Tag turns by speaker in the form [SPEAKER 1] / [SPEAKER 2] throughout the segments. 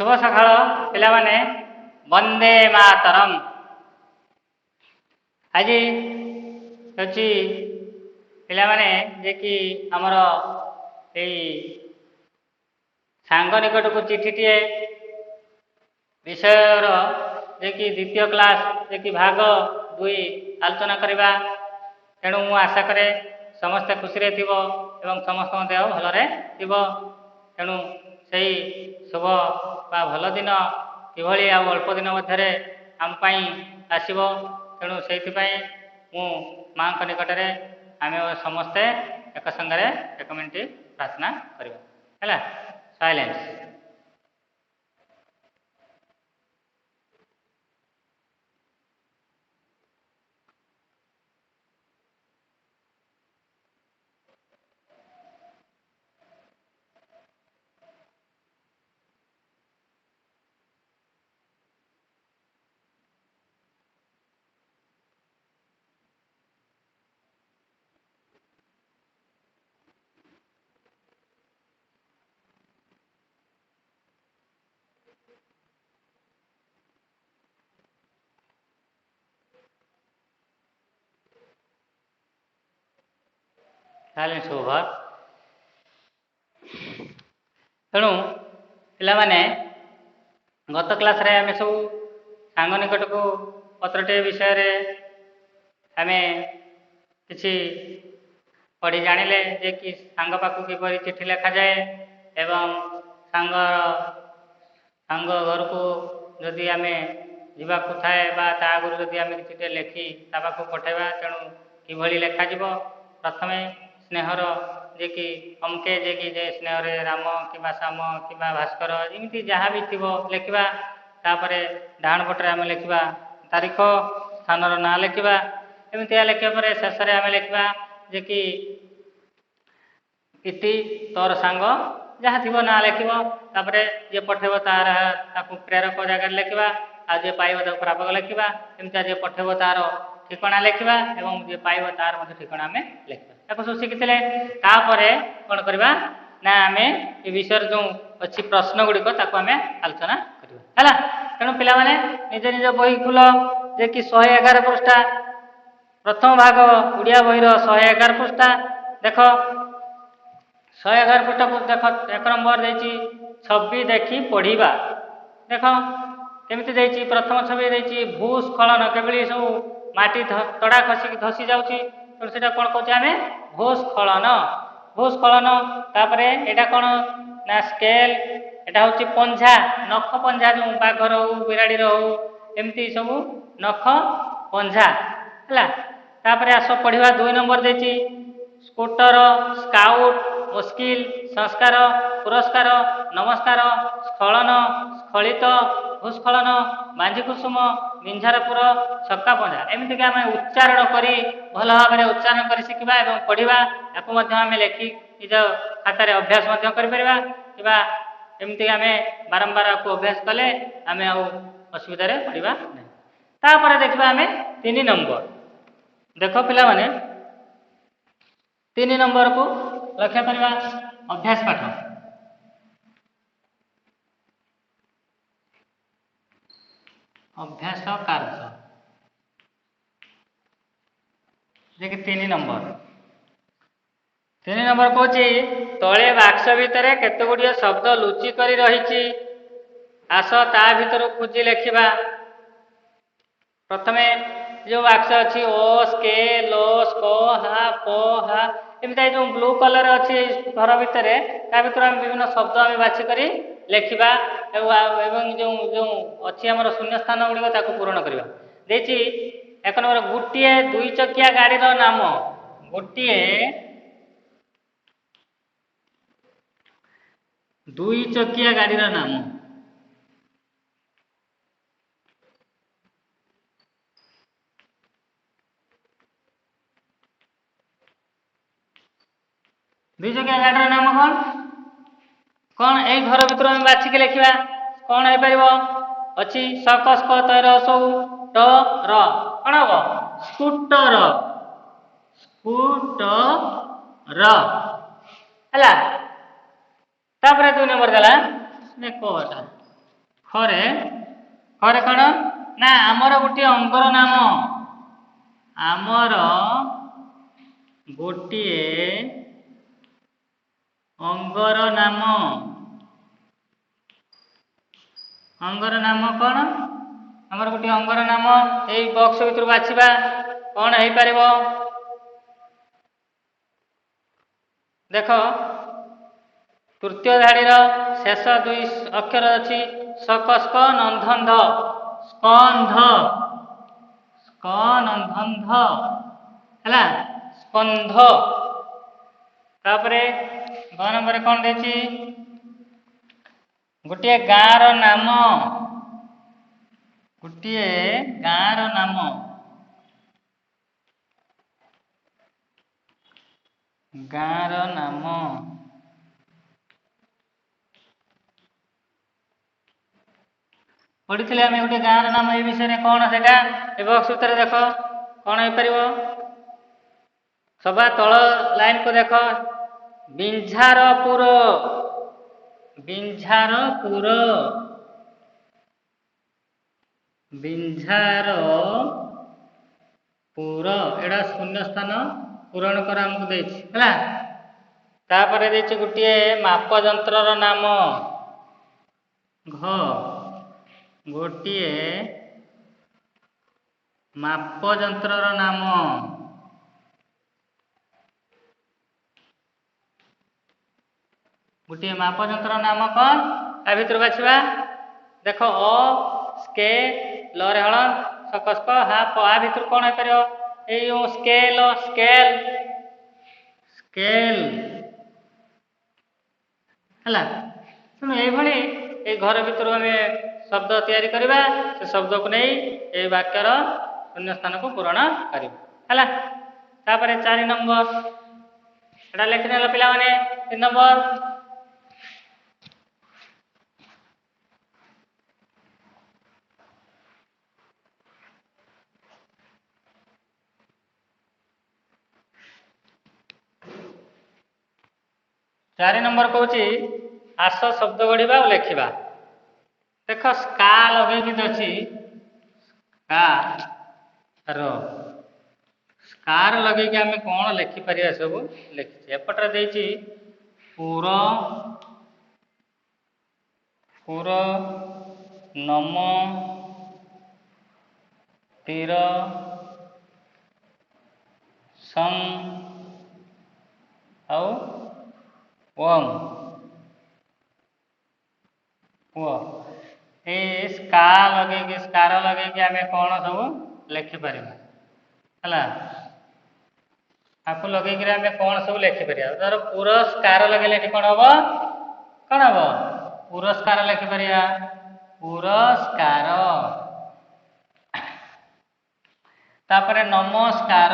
[SPEAKER 1] शुभ सकाळ पिलामाने वंदे मातरम। आज हूँ पिलामाने जे कि आमर सांग निकट को चिठीटे विषयर जे कि द्वितीय क्लास जे कि भाग 2 आलोचना करवा। तेणु मु आशा करे समस्ते खुशी एवं समस्त देह भलरे तेणु से शुभ बा भल दिन किभली अल्प दिन मध्य आम आसब। तेणु से मु माँ निकट में आम समस्ते एक संगे 1 मिनिट प्रार्थना करवा। साइलेंस। Silence over. तेणु पिलामाने गत क्लास रे आमे सब सांग निकट को पत्रटे विषय रे आमे किछि पढ़ी जानिले जे कि सांग पाखु किपरि चिठी लिखा जाए एवं सांग घर को जदि आमे जीवाकु थाए बा ता आगुरु जदि आमे किछि लेखि ता पाखु पठेबा। तेणु किभली लेखा जीवो प्रथमे स्नेहर जे कि अमके जे कि जे स्नेहरे राम कि श्याम कि भास्कर एमती जहाँ भी थी लिखा। तापर डाण पटे आम लिखा तारीख स्थानर ना लिखा। एमती लिखा पर शेष आम लिखा जे कि इति तोर सांग जहाँ थी ना लिख। तापर जे पठेब तार प्रेरक जगह लिखा आ जे पाइब ताको प्रापक लिखा। एमती जे पठेब तार ठिकना लिखा एवं जे पाइब तार ठिकना आम लिखा। सब शिखी तापर कौन करवा ना आम ये विषय जो अच्छी प्रश्न गुड़िक आम आलोचना करवा। तेणु पिला माने निज निज बही खोल जे कि 111 पृष्ठा प्रथम भाग उड़िया बहीर 111 पृष्ठा देख 111 पृष्ठा देख 1 नंबर देखी छवि देखी पढ़ा। देख केमी प्रथम छवि देखी भूस्खलन केवली सब माटी तड़ा खसिक धसी जाऊँगी। तेणु से कौन कहे आम भूस्खलन। भूस्खलन तापर एटा कौन ना स्केल एटा हूँ पंझा नख पंझा जो बाघर हो बिराड़ी हो एमती सब नख पंझा है। तापर आस पढ़ा 2 नंबर देखी स्कूटर स्काउट मुस्किल संस्कार पुरस्कार नमस्कार स्खलन स्खलित भूस्खलन बांझी कुसुम मिंझारपुर छक्का पंजा एमती आम उच्चारण करी भल भाव में उच्चारण कर शिखा और पढ़ा। या लिखि निज खातार अभ्यास करवा। एमती आम बारंबार आपको अभ्यास कले आम असुविधा पड़ा नहीं। तापर देखा आम 3 नंबर देख पिला माने 3 नंबर को लक्ष्य करवा अभ्यास पाठ। अभ्यास कार्य जे कि 3 नंबर 3 नंबर कौच तले बाक्स भितर केते गुड़िया शब्द लुचि करी रही आस ता भीतर खोजी लिखा। प्रथमे जो बाक्स अच्छी ओ स्के लो स्को हा पो हा एमती जो ब्लू कलर अच्छी घर भितर ता भर आम विभिन्न शब्द आम बाछिक लिखा एवं जो जो अच्छी आम शून्य स्थान गुड़िक पूरण करवा। देखिए 1 नंबर गोटे 2 चकिया गाड़ीर नाम गोटे 2 चकिया गाड़ीर नाम दुई चकिया गाड़ीर नाम कौन कौन यही घर भर आम बाछिक लिखा कौन हो पार अच्छी सक स्क तर सौ ट र कौन हम स्कूटर स्कूटर है। तापर 2 नंबर गला स्नेक ଖରେ ଖରେ କଣ ନା ଆମର ଗୋଟିଏ ଅଙ୍ଗର ନାମ ଆମର ଗୋଟିଏ ଅଙ୍ଗର ନାମ କଣ ଆମର ଗୋଟିଏ ଅଙ୍ଗର ନାମ ଏଇ ବକ୍ସ ଭିତରୁ ବାଛିବା କଣ ହେଇପାରିବ ଦେଖ ତୃତୀୟ ଧାଡିର ଶେଷ ଦୁଇ ଅକ୍ଷର ଅଛି ସକ ସ୍କ ନନ୍ଧନ୍ଧ ସ୍କନ୍ଧ ସ୍କନନ୍ଧନ୍ଧ ହେଲା ସ୍କନ୍ଧ ତାପରେ ଗ ନମ୍ବରରେ କଣ ଦେଇଛି ଗୋଟିଏ ଗାଁର ନାମ ଗାଁର ନାମ ପଢିଥିଲେ ଆମେ ଗୋଟେ ଗାଁର ନାମ ଏ ବିଷୟରେ କଣ ସେଟା ଏ ବକ୍ସ ଭିତରେ ଦେଖ କଣ ହେଇପାରିବ ସବା ତଳ ଲାଇନକୁ ଦେଖ ବିଞ୍ଝାରପୁର ଏଟା ଶୂନ୍ୟ ସ୍ଥାନ ପୂରଣ କର ଆମକୁ ଦେଇଛି ହେଲା ତାପରେ ଦେଇଛି ଗୋଟିଏ ମାପ ଯନ୍ତ୍ରର ନାମ ଗୋଟିଏ ମାପ ଯନ୍ତ୍ରର ନାମ କଣ ତା ଭିତରୁ ବାଛିବା ଦେଖ ଅ ସ୍କେଲ ରେ ହଳ ସକସ୍କ ହା ପ ଆ ଭିତରୁ କଣ ହେଇପାରିବ ଏଇ ସ୍କେଲ ହେଲା ତେଣୁ ଏଇଭଳି ଏଇ ଘର ଭିତରୁ ଆମେ ଶବ୍ଦ ତିଆରି କରିବା ସେ ଶବ୍ଦକୁ ନେଇ ଏଇ ବାକ୍ୟର ଶୂନ୍ୟ ସ୍ଥାନକୁ ପୂରଣ କରିବା ହେଲା ତାପରେ 4 ନମ୍ବର ଏଟା ଲେଖିନେଲ ପିଲାମାନେ 3 ନମ୍ବର 4 ନମ୍ବର କହୁଛି ଆସ ଶବ୍ଦ ଗଢ଼ିବା ଆଉ ଲେଖିବା ଦେଖ ସ୍କା ଲଗେଇକି ଅଛି ସ୍କାର ଲଗେଇକି ଆମେ କଣ ଲେଖିପାରିବା ସବୁ ଲେଖିଛି ଏପଟରେ ଦେଇଛି ପୁର ନମ ତୀର ସଂ ଆଉ ଓମ୍ এই ସ୍କାର ଲଗେଇକି ଆମେ କଣ ସବୁ ଲେଖିପାରିବା ହେଲା ତାକୁ ଲଗେଇକି ଆମେ କଣ ସବୁ ଲେଖିପାରିବା ଧର ପୁରସ୍କାର ଲଗେଇଲେ ଏଠି କଣ ହବ ପୁରସ୍କାର ଲେଖିପାରିବା ପୁରସ୍କାର ତାପରେ ନମସ୍କାର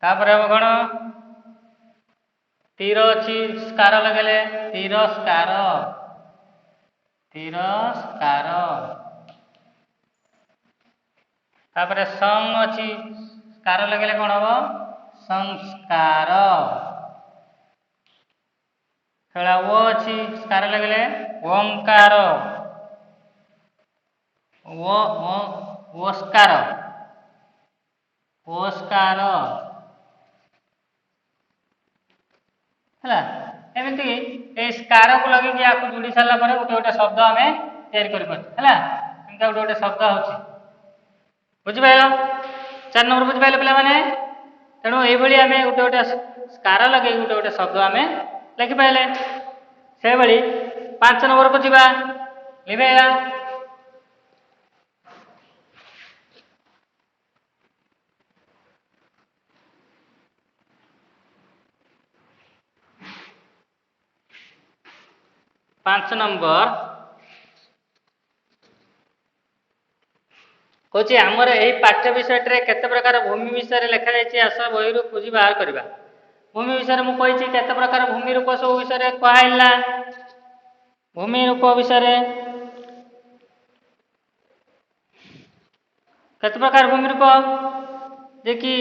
[SPEAKER 1] ତାପରେ ହବ କଣ ତୀର ଅଛି ସ୍କାର ଲଗେଇଲେ ତିରସ୍କାର ତାପରେ ସଂ ଅଛି ସ୍କାର ଲଗେଇଲେ କଣ ହବ ସଂସ୍କାର ଓ ଅଛି ସ୍କାର ଲଗେଇଲେ ଓଂକାର ଓସ୍କାର ହେଲା ଏମିତି এই ସ୍କାରକୁ ଲଗେଇକି ଆକୁ ଯୋଡ଼ି ସାରିଲା ପରେ ଗୋଟେ ଶବ୍ଦ ଆମେ ତିଆରି କରିପାରୁଛୁ ହେଲା ଏମିତି ଗୋଟେ ଶବ୍ଦ ହଉଛି ବୁଝିପାରିଲ 4 ନମ୍ବର ବୁଝିପାରିଲ ପିଲାମାନେ ତେଣୁ ଏଇଭଳି ଆମେ ଗୋଟେ ସ୍କାର ଲଗେଇକି ଗୋଟେ ଶବ୍ଦ ଆମେ ଲେଖିପାରିଲେ ସେଇଭଳି 5 ନମ୍ବରକୁ ଯିବା ଲିଭେଇବା 5 ନମ୍ବର କହୁଛି ଆମର ଏହି ପାଠ୍ୟ ବିଷୟରେ କେତେ ପ୍ରକାର ଭୂମି ବିଷୟରେ ଲେଖା ଯାଇଛି ଆସ ବହିରୁ ଖୋଜି ବାହାର କରିବା ଭୂମି ବିଷୟରେ ମୁଁ କହିଛି କେତେ ପ୍ରକାର ଭୂମି ରୂପ ସବୁ ବିଷୟରେ କୁହାହେଲା ଭୂମି ରୂପ ବିଷୟରେ କେତେ ପ୍ରକାର ଭୂମି ରୂପ ଯେ କି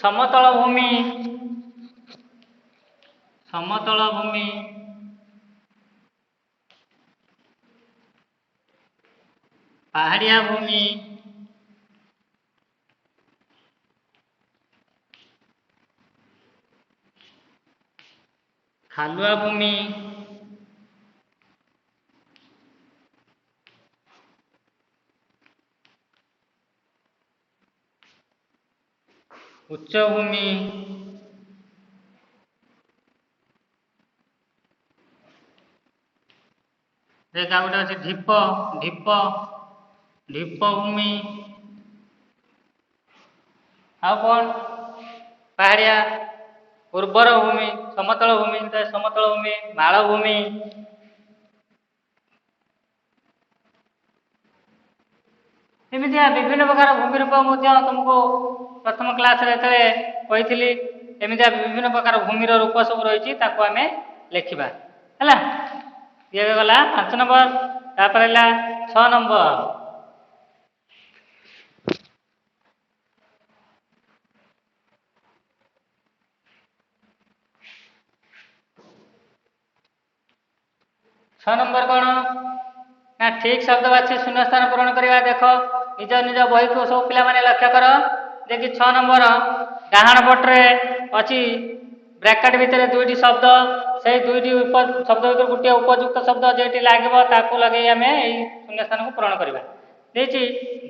[SPEAKER 1] ସମତଳ ଭୂମି ସମତଳ ଭୂମି, ପାହାଡ଼ିଆ ଭୂମି, ଖାଲୁଆ ଭୂମି, ଉଚ୍ଚଭୂମି, ଦେଖ ଆଉ ଗୋଟେ ଅଛି ଢିପ, ଢିପ, ଢିପଭୂମି, ଆଉ କଣ ପାହାଡ଼ିଆ, ଉର୍ବର ଭୂମି, ସମତଳ ଭୂମି, ସମତଳ ଭୂମି, ମାଳଭୂମି, ଏମିତିଆ ବିଭିନ୍ନ ପ୍ରକାର ଭୂମି ରୂପ ମଧ୍ୟ ତୁମକୁ ପ୍ରଥମ କ୍ଲାସରେ ଯେତେବେଳେ କହିଥିଲି ଏମିତିଆ ବିଭିନ୍ନ ପ୍ରକାର ଭୂମିର ରୂପ ସବୁ ରହିଛି ତାକୁ ଆମେ ଲେଖିବା ହେଲା। ଇଏ ଗଲା 5 ନମ୍ବର। ତାପରେ ହେଲା 6 ନମ୍ବର। छह नंबर कौन ना ठीक शब्द बाछि शून्य स्थान पूरण करवा। देख निज निज बही को सब पिला माने लक्ष्य कर देखि 6 नंबर डाहाण पटरे अछि ब्रैकेट भितर दुईटी शब्द से दुईटी शब्द भीतर गोटे उपयुक्त शब्द जेटी लागबो ताकू लगे आमे एई शून्य स्थान को पूरण करवा। देछि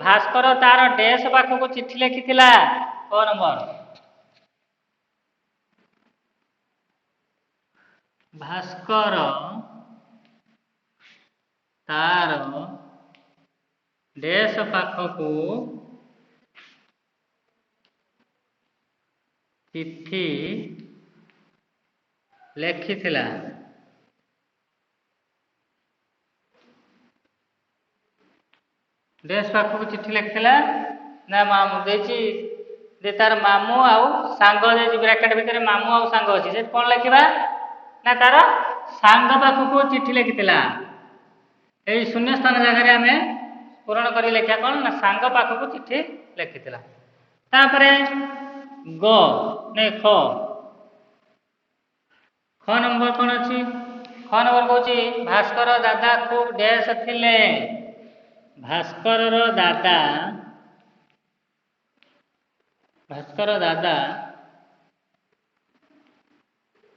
[SPEAKER 1] भास्कर तार डैश पाख को चिट्ठी लिखिथिला। क नंबर भास्कर तार डैश पाख को चिट्ठी लिखिथिला। डैश पाख को चिट्ठी लिखिथिला ना मामू देछि जे तार मामू आउ सांग जे ब्रैकेट भितर मामू आउ सांग अछि से कोन लिखिबा ना तार सांग पाख को चिट्ठी लिखिथिला। एई शून्य स्थान जगह रे हमें पूरण करी लिखिया कोन ना सांग पाख को चिट्ठी लिखिथिला। तापरे ग ने ख ख नंबर कोन अछि ख नंबर कहूची भास्कर दादा खूब डैश थिले। भास्कर दादा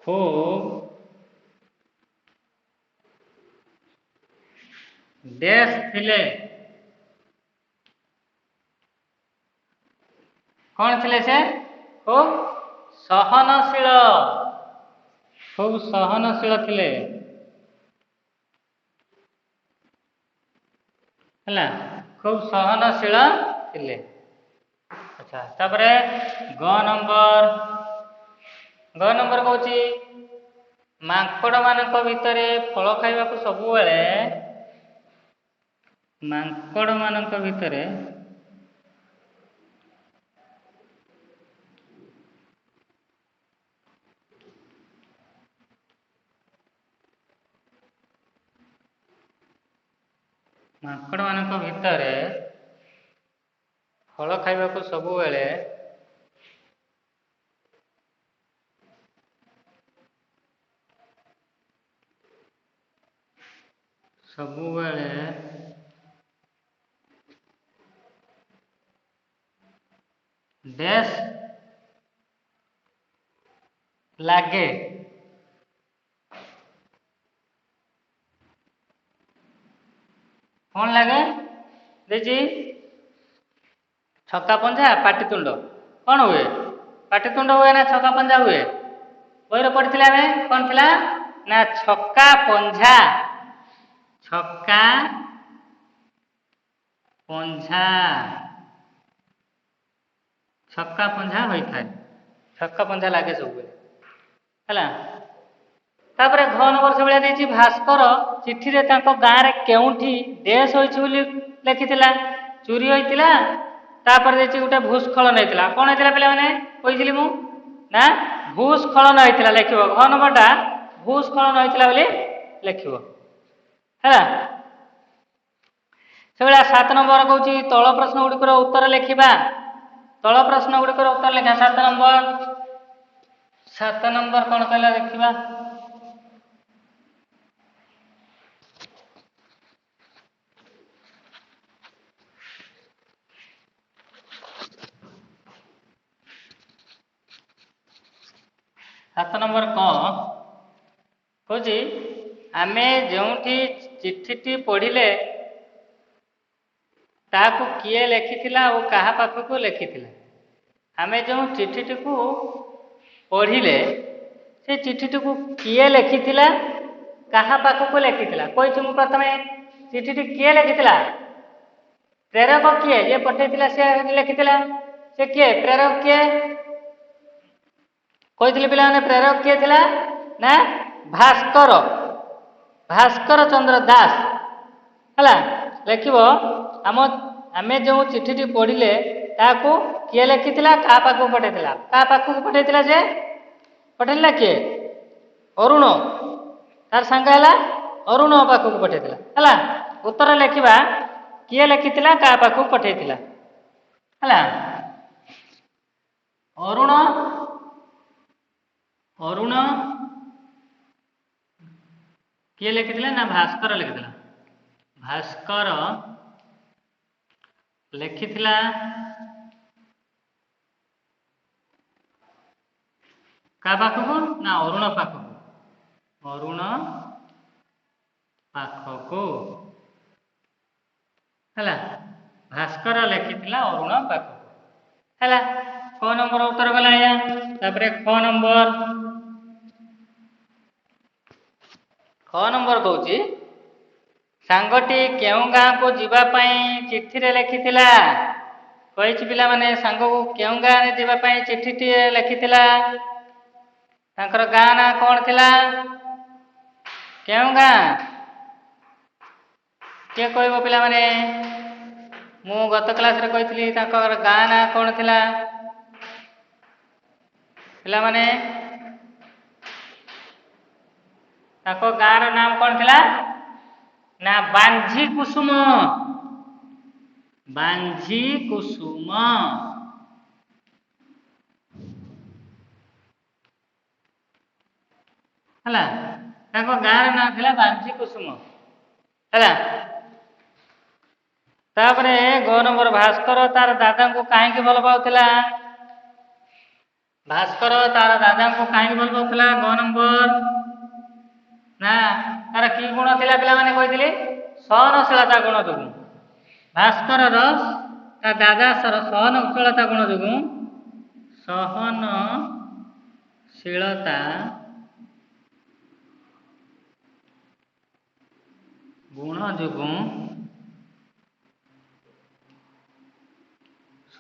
[SPEAKER 1] खूब डैश थिले। कौन थिले से खूब सहनशील थिले हला खूब सहनशील थिले। अच्छा तापरे ग नंबर कहूची मांकड़ मानक भितरे फल खाइबा को सब बेले मांकड़ मानक भितरे मांकड़ मानक भितरे फल खाइबा को सब बेले डैश लागे। कौन लगे देखी छक्का पंजा पाटितुंड कौन हुए पाटितुंड हुए ना छक्का पंजा हुए बही पढ़ी कौन थिला ना छक्का पंजा छक्का पंजा होता है छक्का पंजा लगे सब है। तापरे घ नंबर से भाया देछि भास्कर चिट्ठी रे तांको गाँ रे केउठी देश होइछि बोली लिखिथिला चोरी होइतिला। तापर देछि गोटे भूस्खलन होइतिला कोन होइतिला पिला माने कहिथिली मु ना भूस्खलन होइतिला लिखिबो घ नंबरटा भूस्खलन होइतिला बोली लिखिबो है। से भाया 7 नंबर कहूछि तळ प्रश्न गुडिकर उत्तर लिखिबा। तळ प्रश्न गुडिकर उत्तर लिखा 7 7 नंबर कौन कहला देखिबा। 7 नंबर कौन कौची आमे जोठी चिट्ठी पढ़िले ताकू किए लिखिथिला और कहा पाखकू लिखिथिला। आमे जो चिट्ठी को पढ़िले से चिट्ठी को किए लिखिथिला कहा पाखकू लिखिथिला कोई तुम प्रथमे चिट्ठी किए लिखिथिला प्रेरक किए जे पठेथिला से लिखिथिला से किए प्रेरक किए कही पिला माने प्रेरक किए थिला ना भास्कर भास्कर चंद्र दास हला लिखिबो आमे जो चिट्ठी पढ़िले ताकू किए लिखिथिला का पाखकू पठेथिला से पठेला किए अरुण तार संग हला अरुण पाखकू पठेथिला हला उत्तर लिखिबा किए लिखिथिला का पाखकू पठेथिला हला अरुण अरुण किए लिखिथिला ना भास्कर लिखिथिला भास्कर लिखिथिला का पाखकू ना अरुण पाखकू हला भास्कर लिखिथिला अरुण पाखकू हला क नंबर उत्तर गला या तापरे ख नंबर कहूची सांगटी केउ गाँ को जीवा पई चिट्ठी रे लिखिथिला कहिछि पिला माने सांग को केउ गाँ रे जीवा पई चिट्ठी लिखिथिला तांकर गाँ ना कोन थिला केउ गाँ के कहबो पिला माने मु गत क्लास रे कहितली तांकर गाँ ना कोन थिला पिला माने ताको गाँ रो नाम कोन थिला ना बांझी कुसुम हला ताको गाँ रो नाम थिला बांझी कुसुम हला तापरे ग नंबर भास्कर तार दादा को काहे भल पाउथिला भास्कर तार दादा को काहे भल पाउथिला ग नंबर ना तार की गुण थिला पिला माने कहिथिले सहनशीलता गुण जोगु भास्कर ता दादा सहनशीलता गुण जोगु सहनशीलता गुण जोगु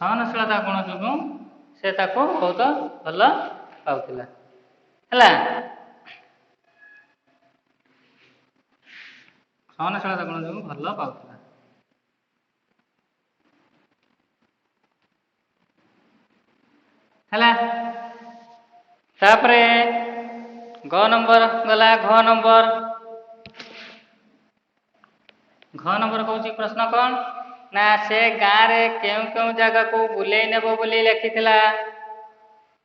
[SPEAKER 1] सहनशीलता गुण जोगु से ताको बहुत भल पाउथिला हला सहनशीलता गुण जोगु भल पाउथिला हला तापरे ग नंबर गला घ नंबर कहूची प्रश्न कौन ना से गाँ रे केउ जगह को बुलेई नेबो बोली लिखिथिला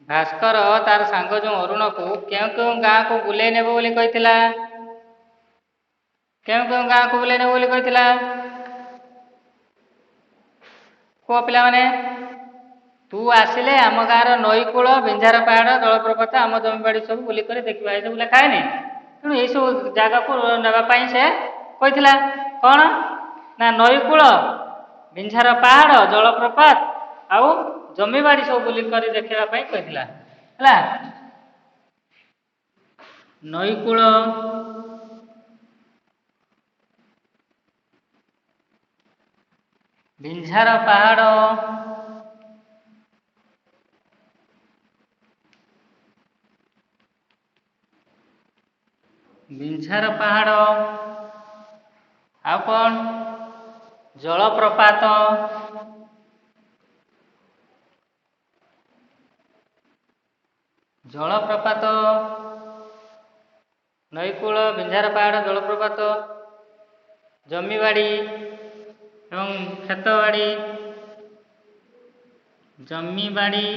[SPEAKER 1] भास्कर तार सांग जो अरुण को केउ गाँ को बुलेई नेबो बोली कहिथिला केउ गाँ को बुलेई नेबो बोली कहिथिला को पिला माने तू आसिले आम गाँव नईकूल बिंझार पहाड़ जलप्रपात आम जमीबाड़ी सब बुली कर देखा ये सब लिखाए तेणु ये सब जगह को नापी से कही कौन ना नईकूल बिंझार पहाड़ जलप्रपात आउ जमीबाड़ी सब बुली कर देखापी कही नईकूल बिंझार पहाड़ बिंझार पहाड़ आ कौन जलप्रपात नईकूल बिंझार पहाड़ जलप्रपात जमीबाड़ी एवं खेतबाड़ी जमीबाड़ी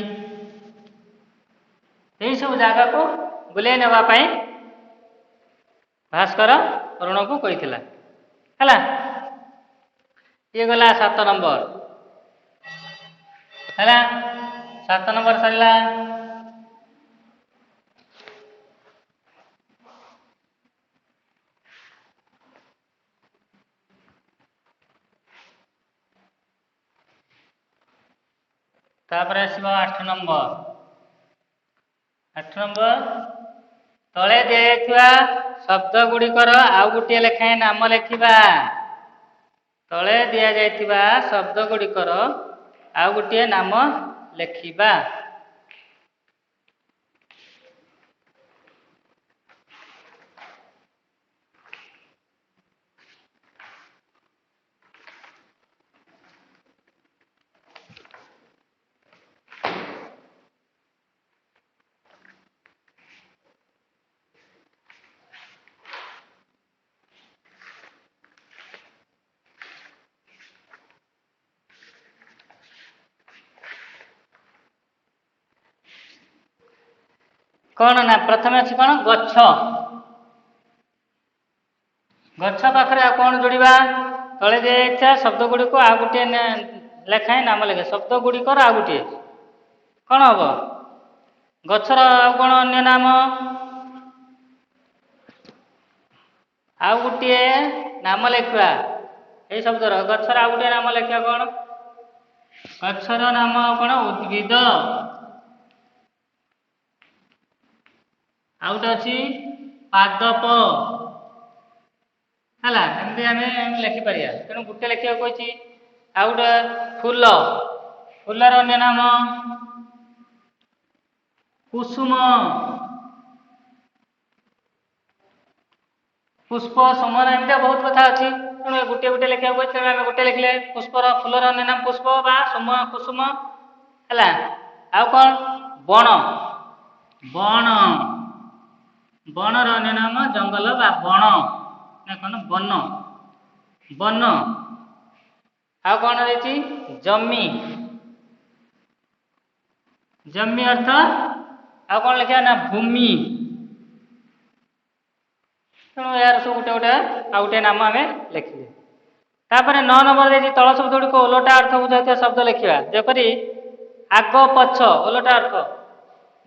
[SPEAKER 1] यही सब जगह को बुले नेबा पाई भास्कर अरुण को कही है। ये गला 7 नंबर है। 7 नंबर सरला। तापर आसो 8 नंबर। 8 नंबर तले दिया शब्द गुड़िकर आउ गोटे लेखाएं नाम लेखिबा। तले दिया जाइतिबा शब्द गुड़िकर आउ गोटे नाम लेखिबा। कौन ना प्रथम अच्छी कौन गच्छ। गच्छ पाखरे कौन जोड़वा तले दिया शब्द गुड़ी को आ गोटे लेखाएं नाम लेखे। शब्द गुड़िकर आ गोटे कौन हम गच्छर कौन अन्य नाम आउ गोटे नाम लेखा। यही शब्दर गच्छर आ गोटे नाम लेखा कौन गच्छर नाम कौन उद्भिद। आउ गोटे अच्छी पादप है। एमती आम लेखिपर तेणु गोटे लेखा कही। आउ गोटे फूल फूलर अन्य नाम कुसुम। पुष्प समन एमती बहुत कथा अच्छी तेणु गोटे गोटे लिखा कही। तेणु आम गोटे लिखले पुष्पर फूलर अन्य नाम पुष्प बा कुसुम है। आउ कौन बण बण बणर अन्य नाम जंगल बा बण ना कौन वन वन। आउ कौन रही जमी जमी अर्थ आउ कौन लिखा ना भूमि। तेणु यार सब गोटे गोटे आ गोटे नाम आम लिखिले। तापर 9 नंबर देखिए तल शब्द गुड़ी को ओलटा अर्थ बुझाई शब्द लिखा जेपरी आग पछ ओलटा अर्थ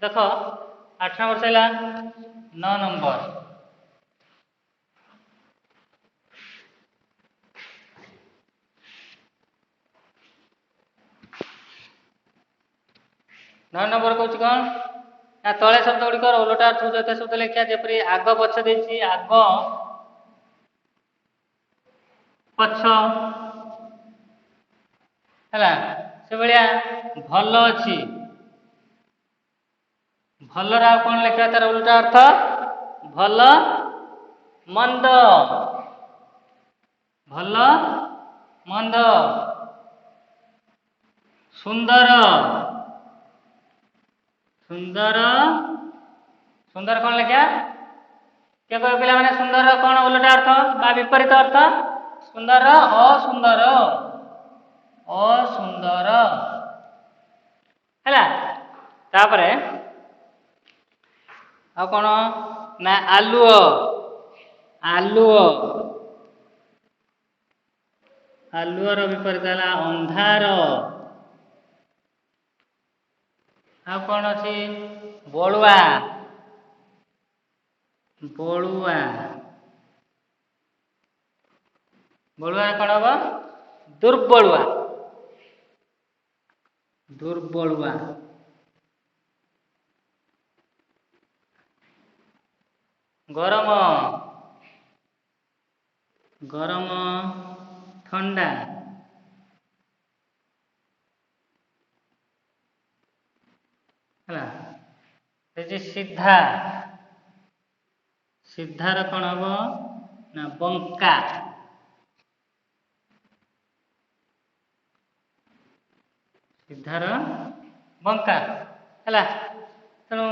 [SPEAKER 1] देख 8 नंबर से 9 नंबर। नौ नंबर कौन ना तले शब्द गुड़िक ओलटा अर्थ बुझाई शब्द लिखा जेपरी आग पछ देती आग पछ है। से भाया भल अच्छी भलर आ कौन लिखा तार उल्टा अर्थ भल मंद भल मंद सुंदर सुंदर सुंदर कौन लिखा क्या कह पे मैंने सुंदर कौन उल्टा अर्थ बा विपरीत अर्थ सुंदर असुंदर असुंदर है। तापरे आ कौन ना आलुओ आलुओ आलुअर विपरीत है अंधार। आ कौन अच्छी बलुआ बलुआ बलुआ कौन हम दुर्बलुआ दुर्बलुआ। गरम गरम ठंडा है। सीधा सीधार कौन हम ना बंका सीधार बंका है। तेणु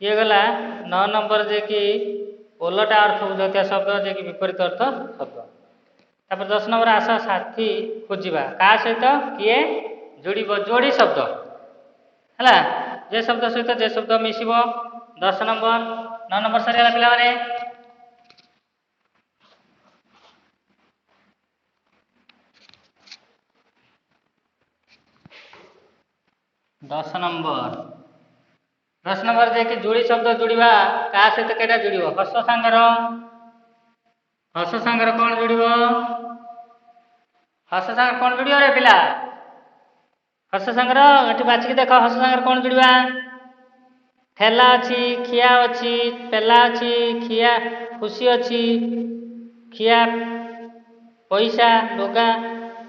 [SPEAKER 1] ये गला 9 नंबर जे कि ओलटा अर्थ बुझाता शब्द जे कि विपरीत अर्थ शब्द। तापर 10 नंबर आस साथी खोजा क्या सहित किए जोड़ जोड़ी शब्द है। जे शब्द सहित जे शब्द मिसिब 10 नंबर 9 नंबर सरीगला पिलाने 10 नंबर 10 नंबर जे कि जोड़ी शब्द जोड़िबा का सहित केटा जोड़िबो हस सांगर कौन जोड़िबो हस सांगर कौन जोड़िबो रे पिला हस सांगर एठी बाछी देख हस सांगर कौन जोड़िबा ठेला अच्छी खिया अच्छी पेला अच्छी खिया खुशी अच्छी खिया पैसा लुगा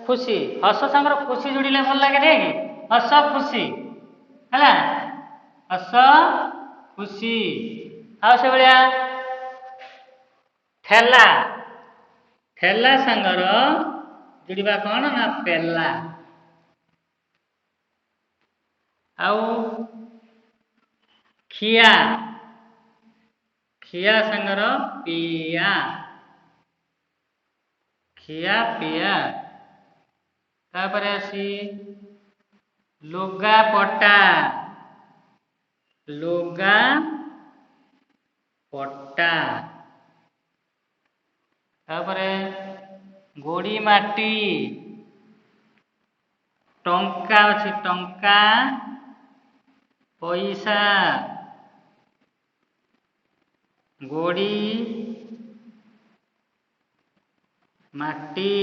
[SPEAKER 1] खुशी हस सांगर खुशी जोड़िले भल लागे रे हस खुशी है हस खुशी आ से भलिया ठेला ठेला सांगर जोड़िबा कौन ना पेला आउ खिया खिया सांगर पिया खिया पिया तापर आसी लुगा पटा लुगा पटा तापरे गोड़ी माटी टंका अच्छी टंका पैसा गोड़ी माटी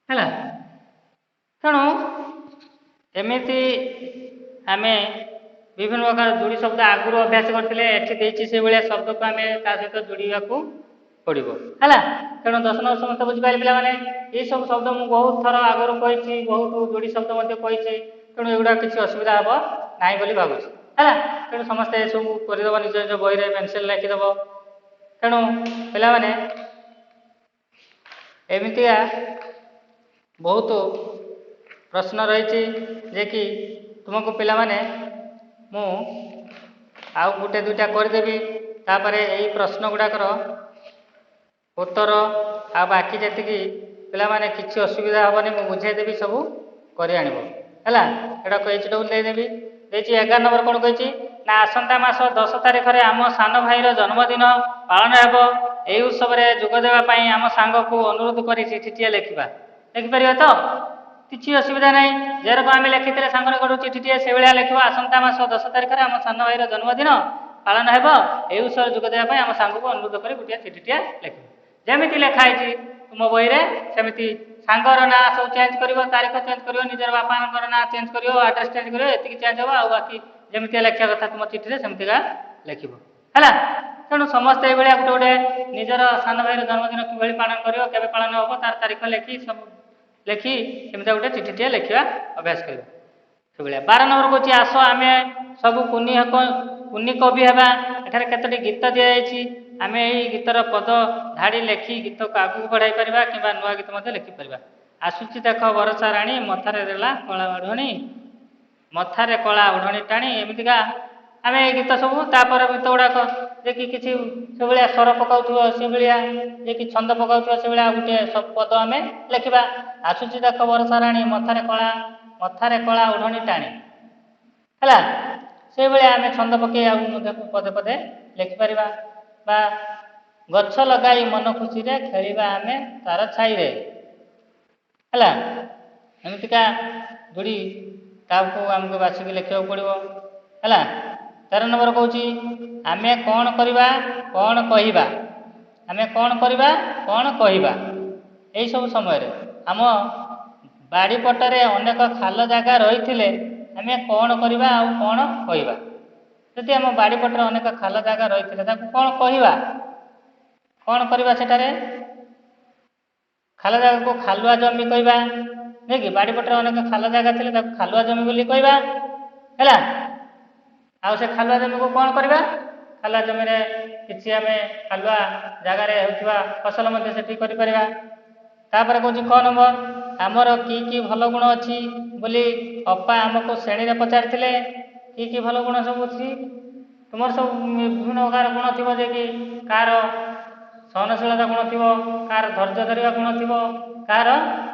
[SPEAKER 1] है तेणु एमती आम विभिन्न प्रकार जोड़ी शब्द आगुरी अभ्यास करते से भाया शब्द को आम सहित जोड़ा पड़ो है तेणु 10 नंबर समस्त बुझिपारे पे ये सब शब्द मुझे बहुत थर आगुरी कही बहुत जोड़ी शब्द कही तेणु एगुड़ा किसी असुविधा हम ना बोली भावुँ है तेणु समस्ते सब करदेव निज निज बही में पेनसिल लिखिदेव तेणु पे एमतिया बहुत प्रश्न रही जे कि तुमको पिला माने मु आउ गोटे दुईटा करदेवी तापर यही प्रश्न गुड़ाकर उत्तर आ बाकी जी पिला माने किसी असुविधा हेनी मुझे बुझेदेवी सब कर आनब है एटा कही देदेवी देखिए 11 नंबर कौन कही ना आसंता मास 10 तारिख में आम सान भाईर जन्मदिन पालन हेब यही उत्सव में जोगदेवाई आम सांग को अनुरोध कर चिठीटे लिखा लिखिपर तो किसी असुविधा ना जेरक आम लिखी सांग गोटे चिठीटे से भाया लिख आसंता मास 10 तारिख में आम सान भाईर जन्मदिन पालन हेब यही उत्सव जोगदेवाई आम सांग को अनुरोध कर गोटे चिठीटे लिख जमी लिखाई तुम बही में सेमती सांगर ना सब चेंज कर तारीख चेंज कर निजर बापा ना चेंज कर आड्रेस चेंज कर ये चेंज हे आ बाकी जमी लिखा कथा तुम चिठी सेमतीका लिख है तेणु समस्ते ये गोटे गोटे निजर सान भाईर जन्मदिन कि पालन कर पालन हम तार तारीख लिखि सब लिखि सेमती गोटे चिठीटे लिखा अभ्यास कर से 12 नंबर कौन आस आम सब कुनी कवि हवा एठार केतोटी गीत दि जाइए आम यही गीतर पद धाड़ी लिखि गीत को आगू बढ़ाई पार कि नुआ गीत लिखिपर आसूची देख बरसा राणी मथारे देला कला ओढ़णी मथारे कला ओढ़णी टाणी एमतीका आम ये गीत सब तापर गीत गुड़ाक जे कि किसी से भाया स्वर पकाऊ से भाया जे कि छंद पकाऊ से भाया गोटे सब पद आम लिखा आसूची देख बरसा राणी मथारे कला ओढ़णी टाणी है से भाया आम छंद पकई पदे पदे लिखिपर बा गछ लगाई मन खुशी रे खेलिबा आमे तार छाई रे है एमतीका जोड़ी ताको आमको बाछिक लिखा पड़ो है 13 नंबर कौन आम कौन करवा कौन कहवा आम कौन करवा कौन कहवा यही सब समय आम बाड़ी पटरे अनेक खाल जगह रही आम कौन करवा आ कौन कहवा जदि आम बाड़ी पटरे अनेक खाल जगह रही कौन कहवा कौन करवा सेठारे खाल जगह को खालुआ जमी कहवा नहीं कि बाड़ी पटरे अनेक खाल जगह थे खालुआ जमी बोली कहवा है आउ से खालुआ जमी को कौन करवा खालुआ जमी रे किसी आम खालुआ जगार होता फसल से तापर कौन क नंबर आमर कि भल गुण अच्छी बोली अपा आमको श्रेणी में पचारि कि भल गुण सब अच्छी तुम सब विभिन्न प्रकार गुण थी जे कि कार सहनशीलता गुण थी कार धैर्य धरवा गुण थी कार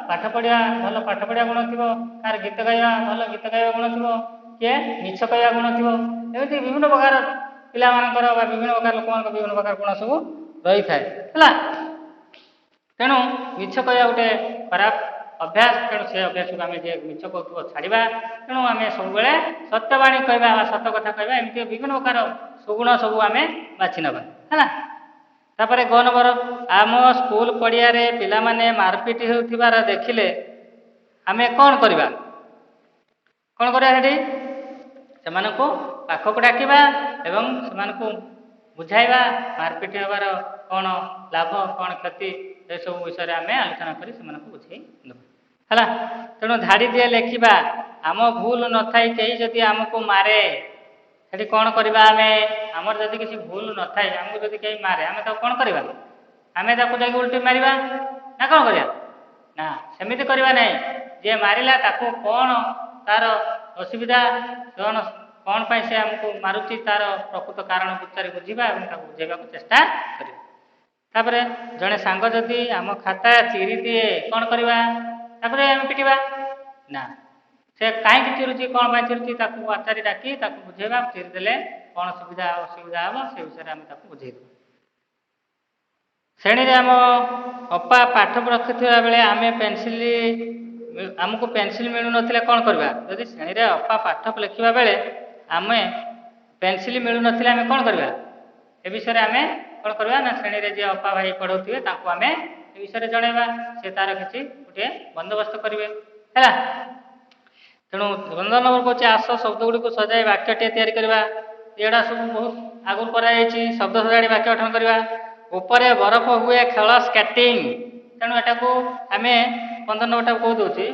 [SPEAKER 1] पाठ पढ़ा भल पाठ पढ़ा गुण थी कार गीत गाइबा भल गीत गाइबा गुण थी କିଏ ମିଛ କହିବା ଗୁଣ ଥିବ। ଏମିତି ବିଭିନ୍ନ ପ୍ରକାର ପିଲାମାନଙ୍କର ବା ବିଭିନ୍ନ ପ୍ରକାର ଲୋକମାନଙ୍କର ବିଭିନ୍ନ ପ୍ରକାର ଗୁଣ ସବୁ ରହିଥାଏ ହେଲା। ତେଣୁ ମିଛ କହିବା ଗୋଟେ ଖରାପ ଅଭ୍ୟାସ। ତେଣୁ ସେ ଅଭ୍ୟାସକୁ ଆମେ ଯେ ମିଛ କହୁଥିବ ଛାଡ଼ିବା। ତେଣୁ ଆମେ ସବୁବେଳେ ସତ୍ୟବାଣୀ କହିବା ବା ସତ କଥା କହିବା, ଏମିତି ବିଭିନ୍ନ ପ୍ରକାର ସୁଗୁଣ ସବୁ ଆମେ ବାଛି ନେବା ହେଲା। ତାପରେ 9 ନମ୍ବର, ଆମ ସ୍କୁଲ ପଡ଼ିଆରେ ପିଲାମାନେ ମାରପିଟ ହେଉଥିବାର ଦେଖିଲେ ଆମେ କ'ଣ କରିବା? କ'ଣ କରିବା? ସେଠି ସେମାନଙ୍କୁ ପାଖକୁ ଡାକିବା ଏବଂ ସେମାନଙ୍କୁ ବୁଝାଇବା ମାରପିଟ ହେବାର କ'ଣ ଲାଭ, କ'ଣ କ୍ଷତି, ଏସବୁ ବିଷୟରେ ଆମେ ଆଲୋଚନା କରି ସେମାନଙ୍କୁ ବୁଝେଇ ଦେବା ହେଲା। ତେଣୁ ଧାଡ଼ି ଦିଏ ଲେଖିବା, ଆମ ଭୁଲ ନଥାଇ କେହି ଯଦି ଆମକୁ ମାରେ, ସେଠି କ'ଣ କରିବା? ଆମର ଯଦି କିଛି ଭୁଲ ନଥାଏ, ଆମକୁ ଯଦି କେହି ମାରେ, ଆମେ ତାକୁ କ'ଣ କରିବା? ଆମେ ତାକୁ ଯାଇକି ଉଲ୍ଟି ମାରିବା ନା କ'ଣ କରିବା? ନା, ସେମିତି କରିବା ନାହିଁ। ଯିଏ ମାରିଲା ତାକୁ କ'ଣ ତାର ଅସୁବିଧା, କ'ଣ ପାଇଁ ସେ ଆମକୁ ମାରୁଛି, ତାର ପ୍ରକୃତ କାରଣ ପଚାରି ବୁଝିବା ଏବଂ ତାକୁ ବୁଝେଇବାକୁ ଚେଷ୍ଟା କରିବା। ତାପରେ ଜଣେ ସାଙ୍ଗ ଯଦି ଆମ ଖାତା ଚିରି ଦିଏ, କ'ଣ କରିବା? ତାକୁ ଯାଇ ଆମେ ପିଟିବା ନା। ସେ କାହିଁକି ଚିରୁଛି, କ'ଣ ପାଇଁ ଚିରୁଛି, ତାକୁ ଆଚାରି ଡାକି ତାକୁ ବୁଝେଇବା। ଚିରି ଦେଲେ କ'ଣ ସୁବିଧା ଅସୁବିଧା ହେବ, ସେ ବିଷୟରେ ଆମେ ତାକୁ ବୁଝେଇଦେବା। ଶ୍ରେଣୀରେ ଆମ ଅପା ପାଠ ରଖୁଥିବା ବେଳେ ଆମକୁ ପେନସିଲ ମିଳୁନଥିଲେ କ'ଣ କରିବା? ଯଦି ଶ୍ରେଣୀରେ ଅପା ପାଠ ଲେଖିବା ବେଳେ ଆମେ ପେନସିଲ ମିଳୁନଥିଲେ ଆମେ କ'ଣ କରିବା? ଏ ବିଷୟରେ ଆମେ କ'ଣ କରିବା ନା, ଶ୍ରେଣୀରେ ଯିଏ ଅପା ଭାଇ ପଢ଼ଉଥିବେ ତାଙ୍କୁ ଆମେ ଏ ବିଷୟରେ ଜଣାଇବା। ସେ ତାର କିଛି ଗୋଟିଏ ବନ୍ଦୋବସ୍ତ କରିବେ ହେଲା। ତେଣୁ 15 ନମ୍ବର କହୁଛି, ଆସ ଶବ୍ଦ ଗୁଡ଼ିକୁ ସଜାଇ ବାକ୍ୟଟିଏ ତିଆରି କରିବା। ଏଗୁଡ଼ା ସବୁ ବହୁତ ଆଗରୁ କରାଯାଇଛି। ଶବ୍ଦ ସଜାଡ଼ି ବାକ୍ୟ ଗଠନ କରିବା। ଉପରେ ବରଫ ହୁଏ ଖେଳ ସ୍କେଟିଂ। ତେଣୁ ଏଟାକୁ ଆମେ 15 ନମ୍ବରଟାକୁ କହୁ ଦେଉଛି।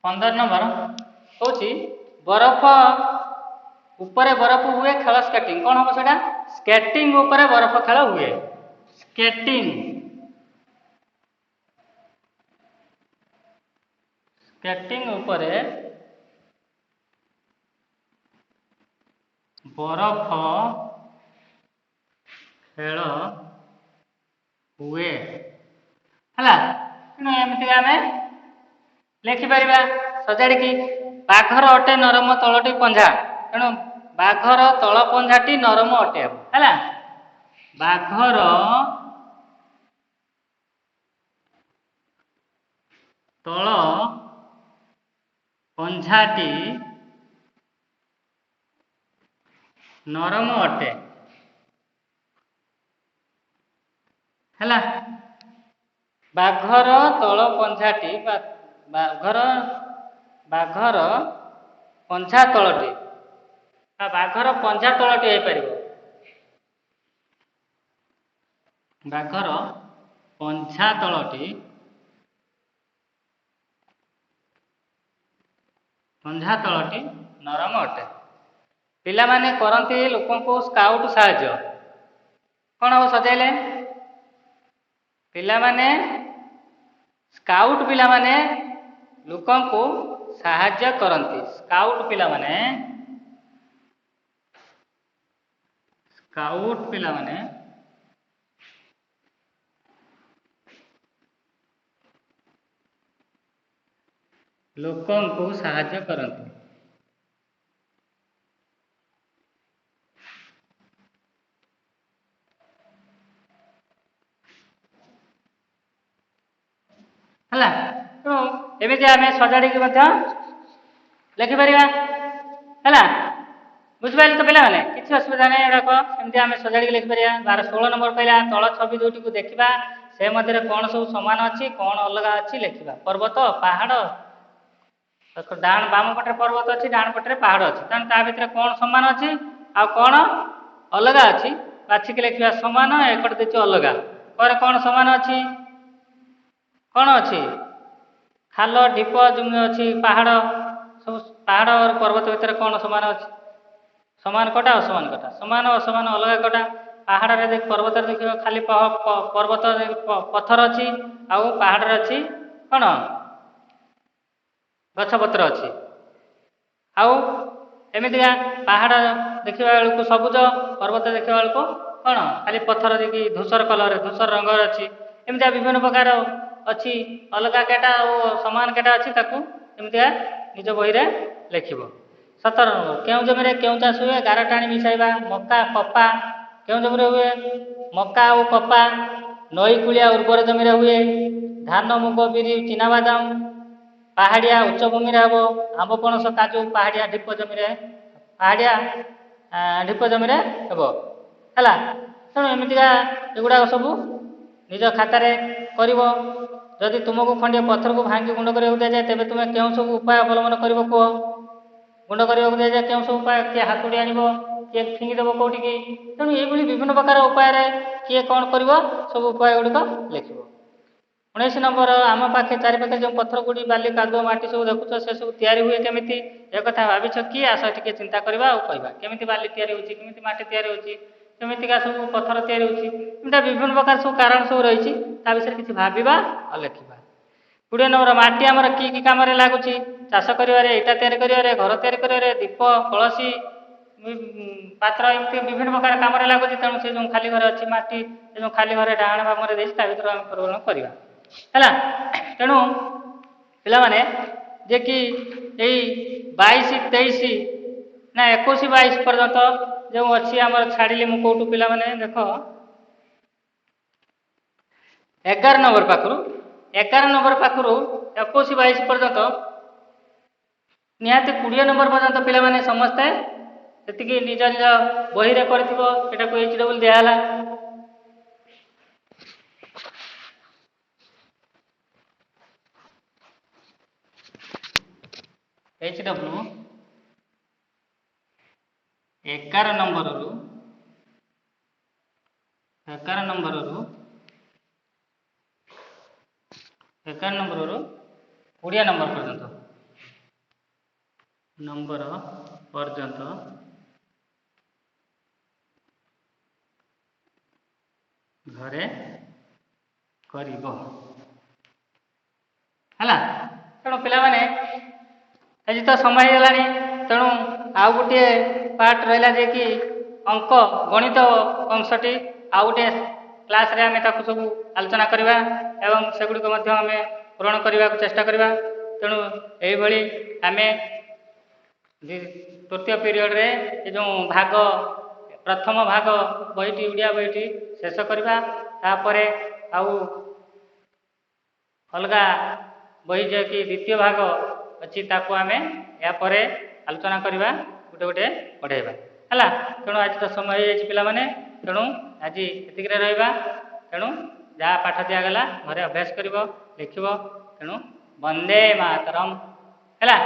[SPEAKER 1] ନମ୍ବର କହୁଛି, ଉପରେ ବରଫ ହୁଏ ଖେଳ ସ୍କେଟିଂ। କ'ଣ ହବ ସେଟା? ସ୍କେଟିଂ ଉପରେ ବରଫ ଖେଳ ହୁଏ। ସ୍କେଟିଂ ଉପରେ ବରଫ ଖେଳ ହୁଏ ହେଲା। ତେଣୁ ଏମିତି ଆମେ ଲେଖିପାରିବା ସଜାଡ଼ିକି। ବାଘର ଅଟେ ନରମ ତଳଟି ପଞ୍ଝା। ତେଣୁ ବାଘର ତଳ ପଞ୍ଝାଟି ନରମ ଅଟେ ହେଲା। ବାଘର ତଳ ପଞ୍ଝାଟି ନରମ ଅଟେ ହେଲା। ବାଘର ତଳ ପଞ୍ଝାଟି ବାଘର ପଞ୍ଝା ତଳଟି ବା ବାଘର ପଞ୍ଝା ତଳଟି ହେଇପାରିବ। ବାଘର ପଞ୍ଝା ତଳଟି ନରମ ଅଟେ। ପିଲାମାନେ କରନ୍ତି ଲୋକଙ୍କୁ ସ୍କାଉଟ ସାହାଯ୍ୟ। କ'ଣ ହବ ସଜାଇଲେ? ପିଲାମାନେ ଲୋକଙ୍କୁ ସାହାଯ୍ୟ କରନ୍ତି। ସ୍କାଉଟ ପିଲାମାନେ ଲୋକଙ୍କୁ ସାହାଯ୍ୟ କରନ୍ତି। ହେଲା। ତେଣୁ ଏମିତି ଆମେ ସଜାଡ଼ିକି ମଧ୍ୟ ଲେଖିପାରିବା ହେଲା। ବୁଝିପାରିଲେ ତ ପିଲାମାନେ? କିଛି ଅସୁବିଧା ନାହିଁ। ଏଗୁଡ଼ାକ ଏମିତି ଆମେ ସଜାଡ଼ିକି ଲେଖିପାରିବା। 16 ନମ୍ବର କହିଲା, ତଳ ଛବି ଦୁଇଟିକୁ ଦେଖିବା, ସେ ମଧ୍ୟରେ କ'ଣ ସବୁ ସମାନ ଅଛି, କ'ଣ ଅଲଗା ଅଛି ଲେଖିବା। ପର୍ବତ, ପାହାଡ଼, ବାମ ପଟରେ ପର୍ବତ ଅଛି, ଡାହାଣ ପଟରେ ପାହାଡ଼ ଅଛି। ତେଣୁ ତା ଭିତରେ କ'ଣ ସମାନ ଅଛି ଆଉ କ'ଣ ଅଲଗା ଅଛି ବାଛିକି ଲେଖିବା। ସମାନ ଏପଟେ ଦେଇଛି ଅଲଗା। ପରେ କ'ଣ ସମାନ ଅଛି? କ'ଣ ଅଛି? ଖାଲ, ଢିପ, ଜମି ଅଛି, ପାହାଡ଼। ସବୁ ପାହାଡ଼ ଆଉ ପର୍ବତ ଭିତରେ କ'ଣ ସମାନ ଅଛି? ସମାନ କଟା, ଅସମାନ କଟା। ସମାନ ଅସମାନ ଅଲଗା କଟା। ପାହାଡ଼ରେ ଦେଖି ପର୍ବତରେ ଦେଖିବ ଖାଲି ପର୍ବତ ପଥର ଅଛି, ଆଉ ପାହାଡ଼ରେ ଅଛି କ'ଣ? ଗଛପତ୍ର ଅଛି। ଆଉ ଏମିତିକା ପାହାଡ଼ ଦେଖିବା ବେଳକୁ ସବୁଜ, ପର୍ବତ ଦେଖିବା ବେଳକୁ କ'ଣ ଖାଲି ପଥର ଦେଇକି ଧୂସର କଲର, ଧୂସର ରଙ୍ଗର ଅଛି। ଏମିତିଆ ବିଭିନ୍ନ ପ୍ରକାର ଅଛି, ଅଲଗା କେଟା ଆଉ ସମାନ କେଟା ଅଛି, ତାକୁ ଏମିତିଆ ନିଜ ବହିରେ ଲେଖିବ। 17 ନମ୍ବର, କେଉଁ ଜମିରେ କେଉଁ ଚାଷ ହୁଏ? ଗାର ଟାଣି ମିଶାଇବା। ମକା, କପା କେଉଁ ଜମିରେ ହୁଏ? ମକା ଆଉ କପା ନଈ କୂଳିଆ ଉର୍ବର ଜମିରେ ହୁଏ। ଧାନ, ମୁଗ, ବିରି, ଚିନାବାଦାମ ପାହାଡ଼ିଆ ଉଚ୍ଚଭୂମିରେ ହେବ। ଆମ୍ବ, ପଣସ, କାଜୁ ପାହାଡ଼ିଆ ଢିପ ଜମିରେ, ପାହାଡ଼ିଆ ଢିପ ଜମିରେ ହେବ ହେଲା। ତେଣୁ ଏମିତିକା ଏଗୁଡ଼ାକ ସବୁ ନିଜ ଖାତାରେ କରିବ। ଯଦି ତୁମକୁ ଖଣ୍ଡିଏ ପଥରକୁ ଭାଙ୍ଗି ଗୁଣ୍ଡ କରିବାକୁ ଦିଆଯାଏ, ତେବେ ତୁମେ କେଉଁ ସବୁ ଉପାୟ ଅବଲମ୍ବନ କରିବ କୁହ? ଗୁଣ୍ଡ କରିବାକୁ ଦିଆଯାଏ କେଉଁ ସବୁ ଉପାୟ? କିଏ ହାତୁଡ଼ି ଆଣିବ, କିଏ ଫିଙ୍ଗିଦେବ କେଉଁଠିକି। ତେଣୁ ଏଇଭଳି ବିଭିନ୍ନ ପ୍ରକାର ଉପାୟରେ କିଏ କ'ଣ କରିବ, ସବୁ ଉପାୟ ଗୁଡ଼ିକ ଲେଖିବ। 19 ନମ୍ବର, ଆମ ପାଖେ ଚାରିପାଖେ ଯେଉଁ ପଥର ଗୁଡ଼ି, ବାଲି, କାଦୁଅ, ମାଟି ସବୁ ଦେଖୁଛ, ସେସବୁ ତିଆରି ହୁଏ କେମିତି? ଏକଥା ଭାବିଛ କି? ଆସ ଟିକେ ଚିନ୍ତା କରିବା ଆଉ କହିବା। କେମିତି ବାଲି ତିଆରି ହେଉଛି, କେମିତି ମାଟି ତିଆରି ହେଉଛି, କେମିତିକା ସବୁ ପଥର ତିଆରି ହେଉଛି, ଏମିତି ବିଭିନ୍ନ ପ୍ରକାର ସବୁ କାରଣ ସବୁ ରହିଛି, ତା ବିଷୟରେ କିଛି ଭାବିବା ଆଉ ଲେଖିବା। 20 ନମ୍ବର, ମାଟି ଆମର କି କି କାମରେ ଲାଗୁଛି? ଚାଷ କରିବାରେ, ଇଟା ତିଆରି କରିବାରେ, ଘର ତିଆରି କରିବାରେ, ଦୀପ, କଳସୀ, ପାତ୍ର, ଏମିତି ବିଭିନ୍ନ ପ୍ରକାର କାମରେ ଲାଗୁଛି। ତେଣୁ ସେ ଯେଉଁ ଖାଲି ଘର ଅଛି, ମାଟି ସେ ଯେଉଁ ଖାଲି ଘରେ ଡାହାଣ ବାମରେ ଦେଇଛି, ତା ଭିତରୁ ଆମେ ପରିବର୍ତ୍ତନ କରିବା ହେଲା। ତେଣୁ ପିଲାମାନେ ଯେ କି ଏଇ 22, 23 ନା 21, 22 ପର୍ଯ୍ୟନ୍ତ ଯେଉଁ ଅଛି ଆମର ଛାଡ଼ିଲି ମୁଁ କୋଉଠୁ ପିଲାମାନେ ଦେଖ 11 ନମ୍ବର ପାଖରୁ 21, 22 ପର୍ଯ୍ୟନ୍ତ ନିହାତି 20 ନମ୍ବର ପର୍ଯ୍ୟନ୍ତ ପିଲାମାନେ ସମସ୍ତେ ସେତିକି ନିଜ ନିଜ ବହିରେ କରିଥିବ। ଏଟାକୁ HW ଦିଆହେଲା। HW 11 ନମ୍ବରରୁ 11 ନମ୍ବରରୁ 20 ନମ୍ବର ପର୍ଯ୍ୟନ୍ତ ଘରେ କରିବ ହେଲା। ତେଣୁ ପିଲାମାନେ ଆଜି ତ ସମୟ ହେଇଗଲାଣି, ତେଣୁ ଆଉ ଗୋଟିଏ ପାର୍ଟ ରହିଲା ଯେ କି ଅଙ୍କ ଗଣିତ ଅଂଶଟି, ଆଉ ଗୋଟିଏ କ୍ଲାସରେ ଆମେ ତାକୁ ସବୁ ଆଲୋଚନା କରିବା ଏବଂ ସେଗୁଡ଼ିକ ମଧ୍ୟ ଆମେ ପୂରଣ କରିବାକୁ ଚେଷ୍ଟା କରିବା। ତେଣୁ ଏଇଭଳି ଆମେ ତୃତୀୟ ପିରିୟଡ଼ରେ ଏ ଯେଉଁ ପ୍ରଥମ ଭାଗ ବହିଟି, ଓଡ଼ିଆ ବହିଟି ଶେଷ କରିବା। ତାପରେ ଆଉ ଅଲଗା ବହି ଯିଏକି ଦ୍ୱିତୀୟ ଭାଗ ଅଛି, ତାକୁ ଆମେ ଏହାପରେ ଆଲୋଚନା କରିବା, ଗୋଟେ ଗୋଟେ ପଢ଼େଇବା ହେଲା। ତେଣୁ ଆଜି ତ ସମୟ ହେଇଯାଇଛି ପିଲାମାନେ, ତେଣୁ ଆଜି ଏତିକିରେ ରହିବା। ତେଣୁ ଯାହା ପାଠ ଦିଆଗଲା ଘରେ ଅଭ୍ୟାସ କରିବ, ଲେଖିବ। ତେଣୁ ବନ୍ଦେ ମାତରମ୍ ହେଲା।